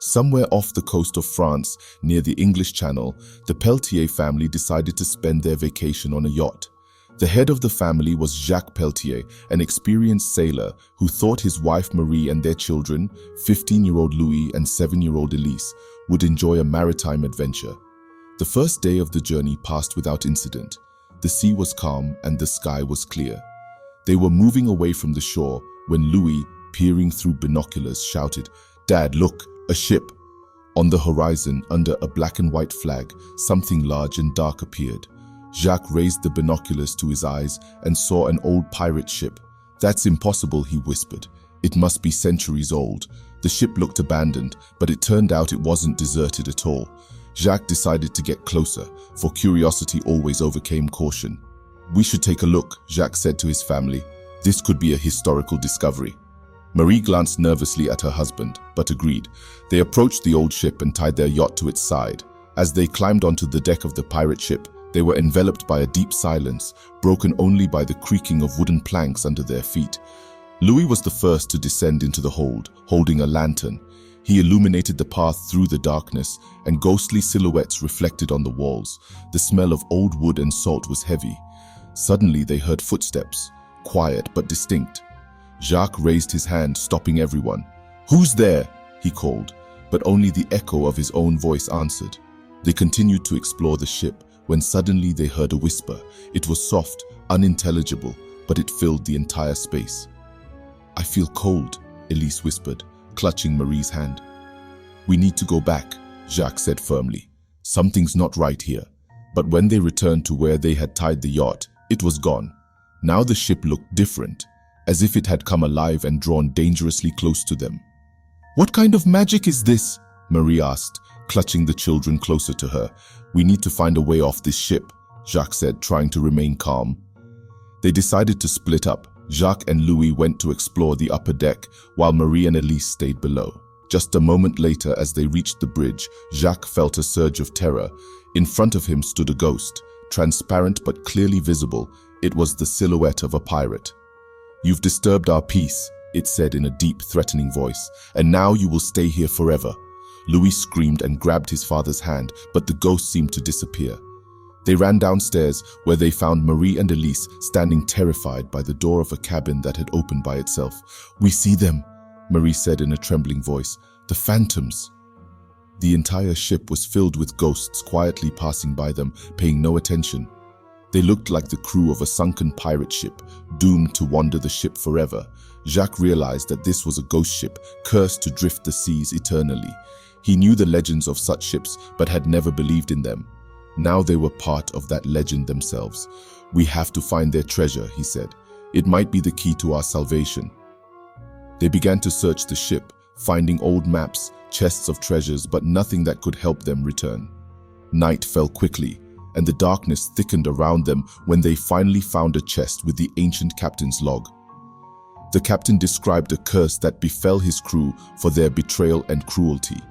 Somewhere off the coast of France, near the English Channel, the Peltier family decided to spend their vacation on a yacht. The head of the family was Jacques Peltier, an experienced sailor who thought his wife Marie and their children, 15-year-old Louis and 7-year-old Elise, would enjoy a maritime adventure. The first day of the journey passed without incident. The sea was calm and the sky was clear. They were moving away from the shore when Louis, peering through binoculars, shouted, "Dad, look, a ship!" On the horizon, under a black and white flag, something large and dark appeared. Jacques raised the binoculars to his eyes and saw an old pirate ship. "That's impossible," he whispered. "It must be centuries old." The ship looked abandoned, but it turned out it wasn't deserted at all. Jacques decided to get closer, for curiosity always overcame caution. "We should take a look," Jacques said to his family. "This could be a historical discovery." Marie glanced nervously at her husband, but agreed. They approached the old ship and tied their yacht to its side. As they climbed onto the deck of the pirate ship, they were enveloped by a deep silence, broken only by the creaking of wooden planks under their feet. Louis was the first to descend into the hold, holding a lantern. He illuminated the path through the darkness, and ghostly silhouettes reflected on the walls. The smell of old wood and salt was heavy. Suddenly they heard footsteps, quiet but distinct. Jacques raised his hand, stopping everyone. "Who's there?" he called, but only the echo of his own voice answered. They continued to explore the ship when suddenly they heard a whisper. It was soft, unintelligible, but it filled the entire space. "I feel cold," Elise whispered, clutching Marie's hand. "We need to go back," Jacques said firmly. "Something's not right here." But when they returned to where they had tied the yacht, it was gone. Now the ship looked different, as if it had come alive and drawn dangerously close to them. "What kind of magic is this?" Marie asked, clutching the children closer to her. "We need to find a way off this ship," Jacques said, trying to remain calm. They decided to split up. Jacques and Louis went to explore the upper deck, while Marie and Elise stayed below. Just a moment later, as they reached the bridge, Jacques felt a surge of terror. In front of him stood a ghost, transparent but clearly visible. It was the silhouette of a pirate. "You've disturbed our peace," it said in a deep, threatening voice, "and now you will stay here forever." Louis screamed and grabbed his father's hand, but the ghost seemed to disappear. They ran downstairs, where they found Marie and Elise standing terrified by the door of a cabin that had opened by itself. "We see them," Marie said in a trembling voice. "The phantoms." The entire ship was filled with ghosts quietly passing by them, paying no attention. They looked like the crew of a sunken pirate ship, doomed to wander the ship forever. Jacques realized that this was a ghost ship, cursed to drift the seas eternally. He knew the legends of such ships, but had never believed in them. Now they were part of that legend themselves. "We have to find their treasure," he said. "It might be the key to our salvation." They began to search the ship, finding old maps, chests of treasures, but nothing that could help them return. Night fell quickly, and the darkness thickened around them when they finally found a chest with the ancient captain's log. The captain described a curse that befell his crew for their betrayal and cruelty.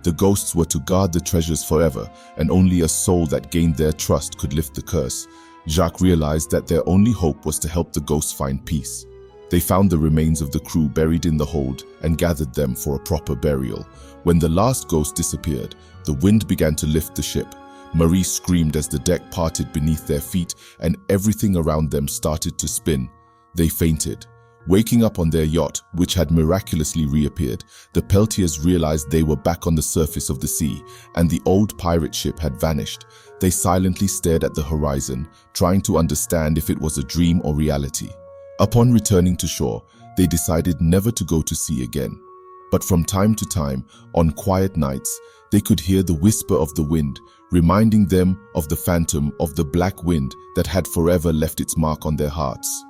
The ghosts were to guard the treasures forever, and only a soul that gained their trust could lift the curse. Jacques realized that their only hope was to help the ghosts find peace. They found the remains of the crew buried in the hold and gathered them for a proper burial. When the last ghost disappeared, the wind began to lift the ship. Marie screamed as the deck parted beneath their feet and everything around them started to spin. They fainted. Waking up on their yacht, which had miraculously reappeared, the Peltiers realized they were back on the surface of the sea, and the old pirate ship had vanished. They silently stared at the horizon, trying to understand if it was a dream or reality. Upon returning to shore, they decided never to go to sea again. But from time to time, on quiet nights, they could hear the whisper of the wind, reminding them of the phantom of the black wind that had forever left its mark on their hearts.